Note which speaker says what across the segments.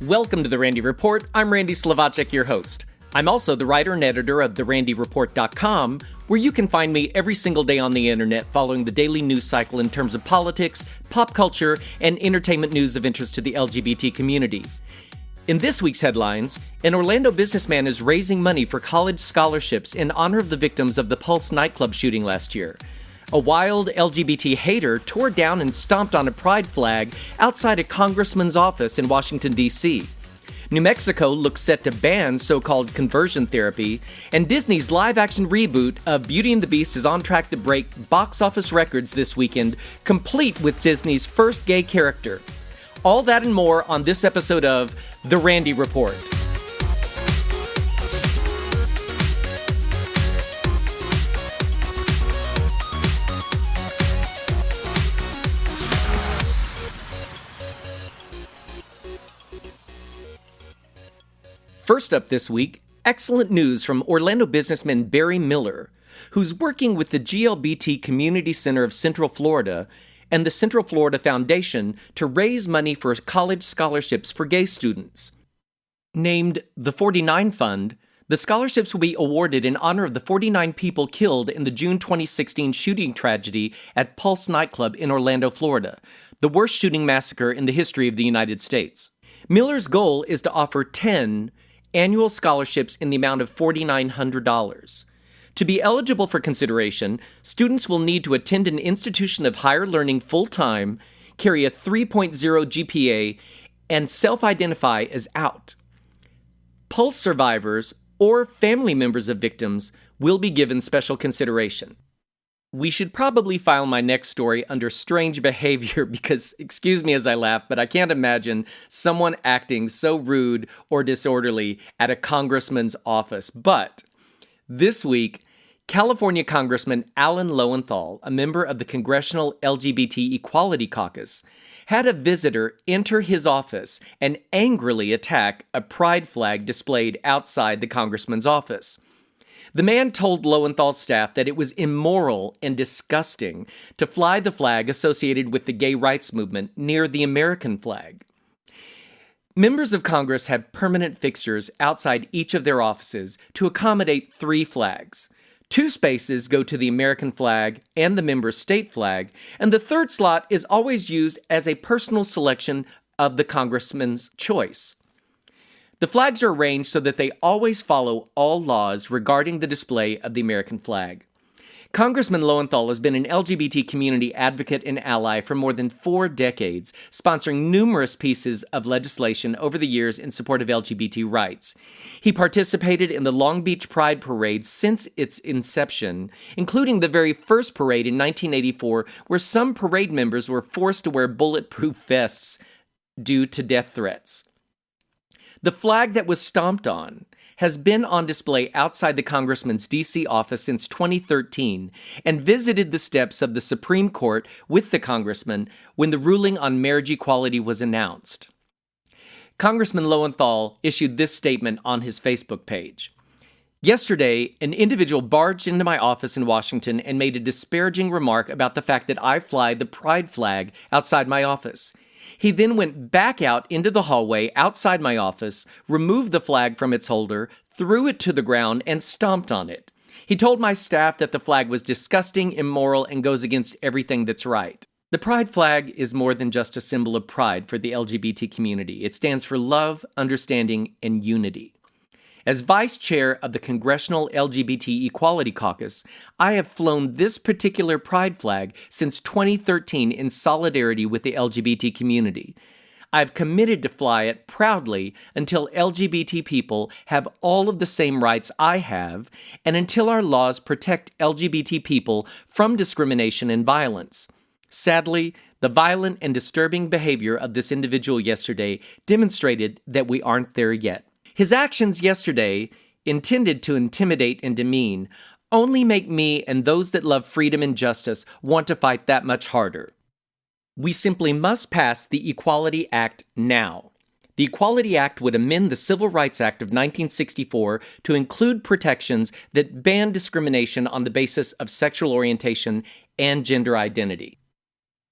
Speaker 1: Welcome to The Randy Report. I'm Randy Slavacek, your host. I'm also the writer and editor of therandyreport.com, where you can find me every single day on the internet following the daily news cycle in terms of politics, pop culture, and entertainment news of interest to the LGBT community. In this week's headlines, an Orlando businessman is raising money for college scholarships in honor of the victims of the Pulse Nightclub shooting last year. A wild LGBT hater tore down and stomped on a pride flag outside a congressman's office in Washington, D.C. New Mexico looks set to ban so-called conversion therapy, and Disney's live-action reboot of Beauty and the Beast is on track to break box office records this weekend, complete with Disney's first gay character. All that and more on this episode of The Randy Report. First up this week, excellent news from Orlando businessman Barry Miller, who's working with the LGBT Community Center of Central Florida and the Central Florida Foundation to raise money for college scholarships for gay students. Named the 49 Fund, the scholarships will be awarded in honor of the 49 people killed in the June 2016 shooting tragedy at Pulse Nightclub in Orlando, Florida, the worst shooting massacre in the history of the United States. Miller's goal is to offer 10 annual scholarships in the amount of $4,900. To be eligible for consideration, students will need to attend an institution of higher learning full-time, carry a 3.0 GPA, and self-identify as out. Pulse survivors or family members of victims will be given special consideration. We should probably file my next story under strange behavior because, excuse me as I laugh, but I can't imagine someone acting so rude or disorderly at a congressman's office. But this week, California Congressman Alan Lowenthal, a member of the Congressional LGBT Equality Caucus, had a visitor enter his office and angrily attack a pride flag displayed outside the congressman's office. The man told Lowenthal's staff that it was immoral and disgusting to fly the flag associated with the gay rights movement near the American flag. Members of Congress have permanent fixtures outside each of their offices to accommodate 3 flags. 2 spaces go to the American flag and the member's state flag, and the third slot is always used as a personal selection of the congressman's choice. The flags are arranged so that they always follow all laws regarding the display of the American flag. Congressman Lowenthal has been an LGBT community advocate and ally for more than 4 decades, sponsoring numerous pieces of legislation over the years in support of LGBT rights. He participated in the Long Beach Pride Parade since its inception, including the very first parade in 1984, where some parade members were forced to wear bulletproof vests due to death threats. The flag that was stomped on has been on display outside the congressman's D.C. office since 2013 and visited the steps of the Supreme Court with the congressman when the ruling on marriage equality was announced. Congressman Lowenthal issued this statement on his Facebook page. Yesterday, an individual barged into my office in Washington and made a disparaging remark about the fact that I fly the pride flag outside my office. He then went back out into the hallway outside my office, removed the flag from its holder, threw it to the ground, and stomped on it. He told my staff that the flag was disgusting, immoral, and goes against everything that's right. The pride flag is more than just a symbol of pride for the LGBT community. It stands for love, understanding, and unity. As vice chair of the Congressional LGBT Equality Caucus, I have flown this particular pride flag since 2013 in solidarity with the LGBT community. I've committed to fly it proudly until LGBT people have all of the same rights I have, and until our laws protect LGBT people from discrimination and violence. Sadly, the violent and disturbing behavior of this individual yesterday demonstrated that we aren't there yet. His actions yesterday, intended to intimidate and demean, only make me and those that love freedom and justice want to fight that much harder. We simply must pass the Equality Act now. The Equality Act would amend the Civil Rights Act of 1964 to include protections that ban discrimination on the basis of sexual orientation and gender identity.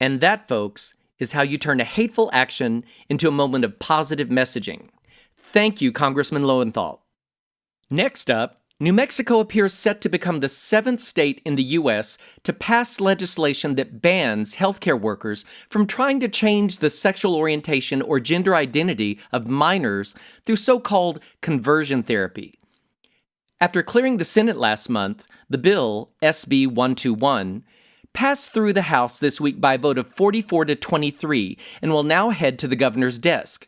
Speaker 1: And that, folks, is how you turn a hateful action into a moment of positive messaging. Thank you, Congressman Lowenthal. Next up, New Mexico appears set to become the 7th state in the U.S. to pass legislation that bans healthcare workers from trying to change the sexual orientation or gender identity of minors through so-called conversion therapy. After clearing the Senate last month, the bill, SB 121, passed through the House this week by a vote of 44 to 23 and will now head to the governor's desk.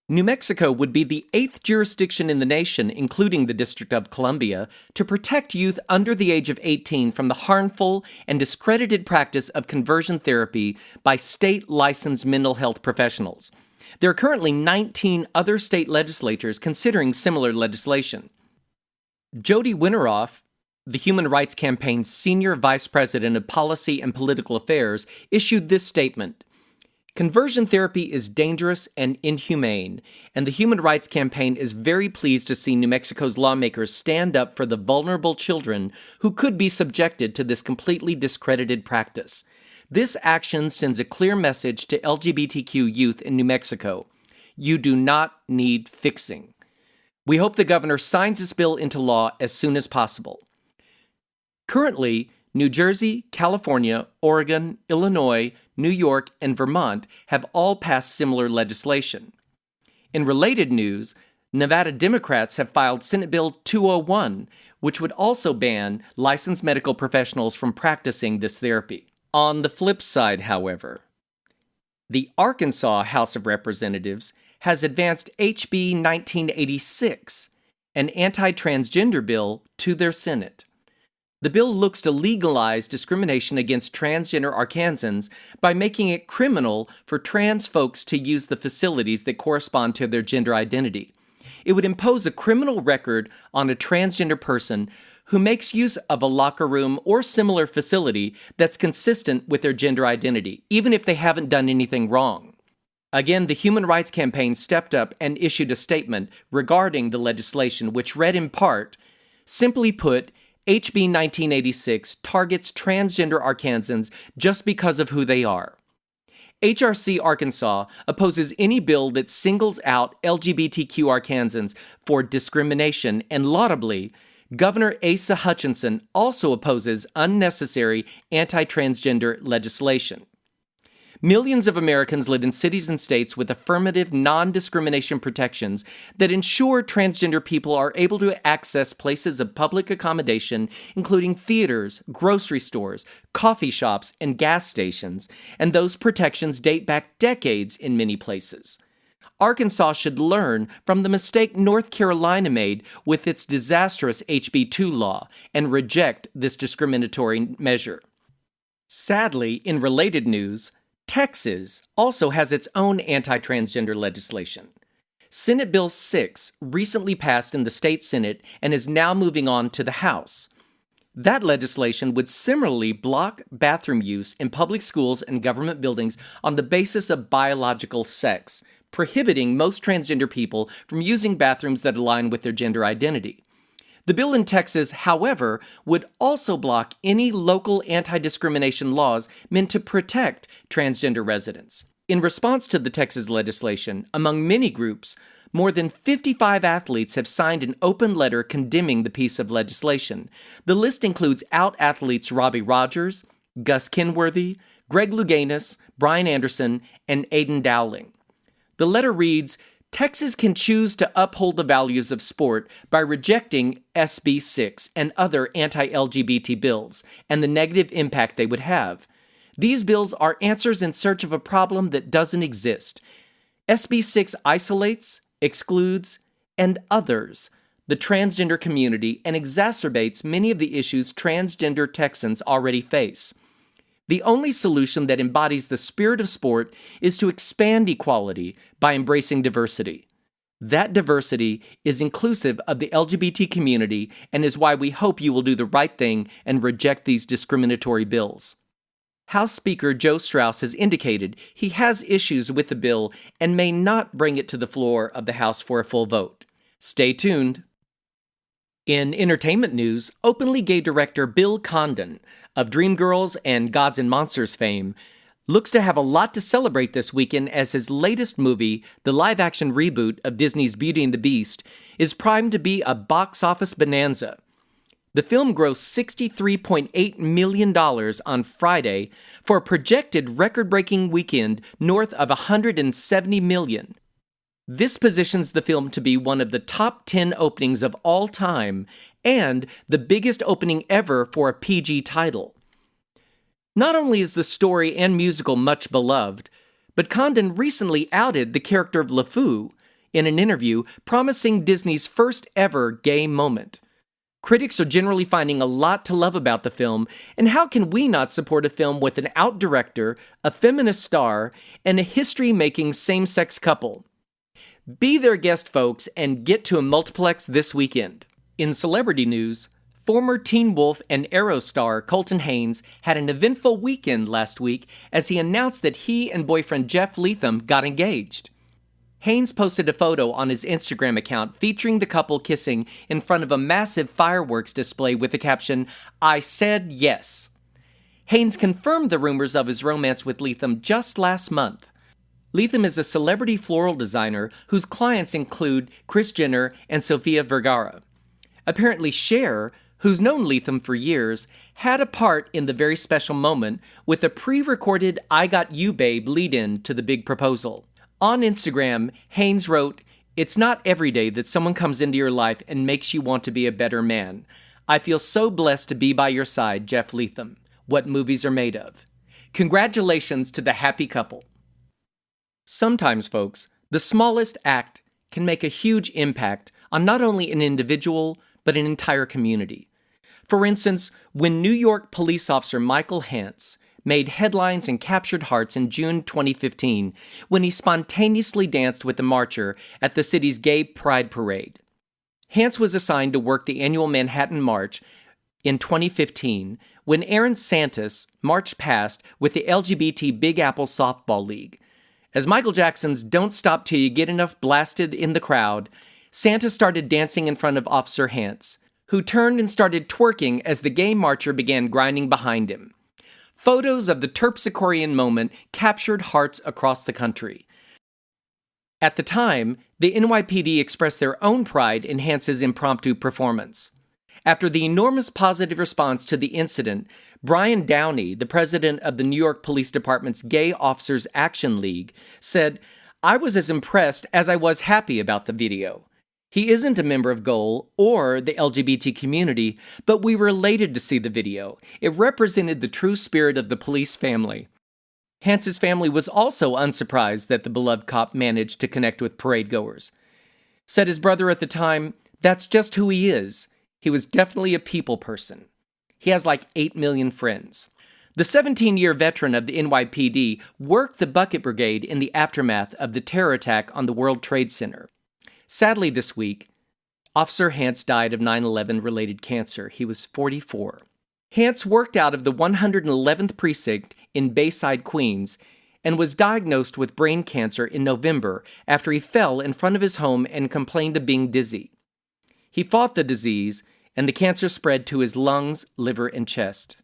Speaker 1: New Mexico would be the 8th jurisdiction in the nation, including the District of Columbia, to protect youth under the age of 18 from the harmful and discredited practice of conversion therapy by state-licensed mental health professionals. There are currently 19 other state legislatures considering similar legislation. Jody Winteroff, the Human Rights Campaign's Senior Vice President of Policy and Political Affairs, issued this statement: "Conversion therapy is dangerous and inhumane, and the Human Rights Campaign is very pleased to see New Mexico's lawmakers stand up for the vulnerable children who could be subjected to this completely discredited practice. This action sends a clear message to LGBTQ youth in New Mexico. You do not need fixing. We hope the governor signs this bill into law as soon as possible." Currently, New Jersey, California, Oregon, Illinois, New York, and Vermont have all passed similar legislation. In related news, Nevada Democrats have filed Senate Bill 201, which would also ban licensed medical professionals from practicing this therapy. On the flip side, however, the Arkansas House of Representatives has advanced HB 1986, an anti-transgender bill, to their Senate. The bill looks to legalize discrimination against transgender Arkansans by making it criminal for trans folks to use the facilities that correspond to their gender identity. It would impose a criminal record on a transgender person who makes use of a locker room or similar facility that's consistent with their gender identity, even if they haven't done anything wrong. Again, the Human Rights Campaign stepped up and issued a statement regarding the legislation, which read in part, "Simply put, HB 1986 targets transgender Arkansans just because of who they are." HRC Arkansas opposes any bill that singles out LGBTQ Arkansans for discrimination, and laudably, Governor Asa Hutchinson also opposes unnecessary anti-transgender legislation. Millions of Americans live in cities and states with affirmative non-discrimination protections that ensure transgender people are able to access places of public accommodation, including theaters, grocery stores, coffee shops, and gas stations, and those protections date back decades in many places. Arkansas should learn from the mistake North Carolina made with its disastrous HB 2 law and reject this discriminatory measure. Sadly, in related news, Texas also has its own anti-transgender legislation. Senate Bill 6 recently passed in the state Senate and is now moving on to the House. That legislation would similarly block bathroom use in public schools and government buildings on the basis of biological sex, prohibiting most transgender people from using bathrooms that align with their gender identity. The bill in Texas, however, would also block any local anti-discrimination laws meant to protect transgender residents. In response to the Texas legislation, among many groups, more than 55 athletes have signed an open letter condemning the piece of legislation. The list includes out athletes Robbie Rogers, Gus Kenworthy, Greg Louganis, Brian Anderson, and Aiden Dowling. The letter reads, "Texas can choose to uphold the values of sport by rejecting SB 6 and other anti-LGBT bills and the negative impact they would have. These bills are answers in search of a problem that doesn't exist. SB 6 isolates, excludes, and others the transgender community and exacerbates many of the issues transgender Texans already face. The only solution that embodies the spirit of sport is to expand equality by embracing diversity. That diversity is inclusive of the LGBT community and is why we hope you will do the right thing and reject these discriminatory bills." House Speaker Joe Straus has indicated he has issues with the bill and may not bring it to the floor of the House for a full vote. Stay tuned. In entertainment news, openly gay director Bill Condon of Dreamgirls and Gods and Monsters fame looks to have a lot to celebrate this weekend as his latest movie, the live-action reboot of Disney's Beauty and the Beast, is primed to be a box office bonanza. The film grossed $63.8 million on Friday for a projected record-breaking weekend north of $170 million. This positions the film to be one of the top 10 openings of all time and the biggest opening ever for a PG title. Not only is the story and musical much beloved, but Condon recently outed the character of LeFou in an interview, promising Disney's first ever gay moment. Critics are generally finding a lot to love about the film, and how can we not support a film with an out director, a feminist star, and a history-making same-sex couple? Be their guest, folks, and get to a multiplex this weekend. In celebrity news, former Teen Wolf and Arrow star Colton Haynes had an eventful weekend last week as he announced that he and boyfriend Jeff Leatham got engaged. Haynes posted a photo on his Instagram account featuring the couple kissing in front of a massive fireworks display with the caption, "I said yes." Haynes confirmed the rumors of his romance with Leatham just last month. Leatham is a celebrity floral designer whose clients include Kris Jenner and Sofia Vergara. Apparently Cher, who's known Leatham for years, had a part in the very special moment with a pre-recorded "I Got You Babe" lead-in to the big proposal. On Instagram, Haynes wrote, "It's not every day that someone comes into your life and makes you want to be a better man. I feel so blessed to be by your side, Jeff Leatham. What movies are made of." Congratulations to the happy couple. Sometimes, folks, the smallest act can make a huge impact on not only an individual, but an entire community. For instance, when New York police officer Michael Hance made headlines and captured hearts in June 2015 when he spontaneously danced with a marcher at the city's gay pride parade. Hance was assigned to work the annual Manhattan March in 2015 when Aaron Santos marched past with the LGBT Big Apple Softball League. As Michael Jackson's "Don't Stop Till You Get Enough" blasted in the crowd, Santos started dancing in front of Officer Hance, who turned and started twerking as the gay marcher began grinding behind him. Photos of the Terpsichorean moment captured hearts across the country. At the time, the NYPD expressed their own pride in Hance's impromptu performance. After the enormous positive response to the incident, Brian Downey, the president of the New York Police Department's Gay Officers Action League, said, "I was as impressed as I was happy about the video. He isn't a member of GOAL or the LGBT community, but we were elated to see the video. It represented the true spirit of the police family." Hance's family was also unsurprised that the beloved cop managed to connect with parade goers. Said his brother at the time, "That's just who he is. He was definitely a people person. He has like 8 million friends." The 17-year veteran of the NYPD worked the Bucket Brigade in the aftermath of the terror attack on the World Trade Center. Sadly this week, Officer Hance died of 9/11-related cancer. He was 44. Hance worked out of the 111th Precinct in Bayside, Queens, and was diagnosed with brain cancer in November after he fell in front of his home and complained of being dizzy. He fought the disease, and the cancer spread to his lungs, liver, and chest.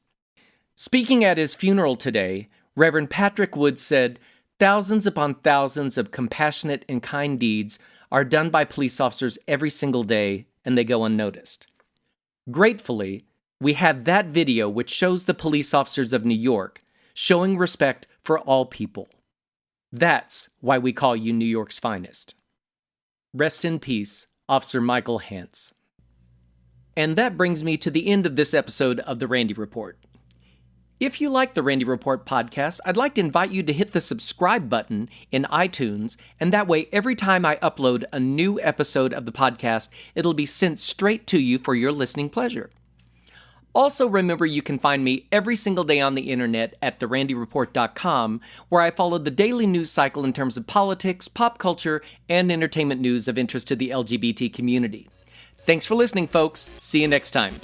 Speaker 1: Speaking at his funeral today, Reverend Patrick Woods said, "Thousands upon thousands of compassionate and kind deeds are done by police officers every single day, and they go unnoticed." Gratefully, we have that video which shows the police officers of New York showing respect for all people. That's why we call you New York's finest. Rest in peace, Officer Michael Hance. And that brings me to the end of this episode of The Randy Report. If you like the Randy Report podcast, I'd like to invite you to hit the subscribe button in iTunes, and that way every time I upload a new episode of the podcast, it'll be sent straight to you for your listening pleasure. Also, remember you can find me every single day on the internet at therandyreport.com, where I follow the daily news cycle in terms of politics, pop culture, and entertainment news of interest to the LGBT community. Thanks for listening, folks. See you next time.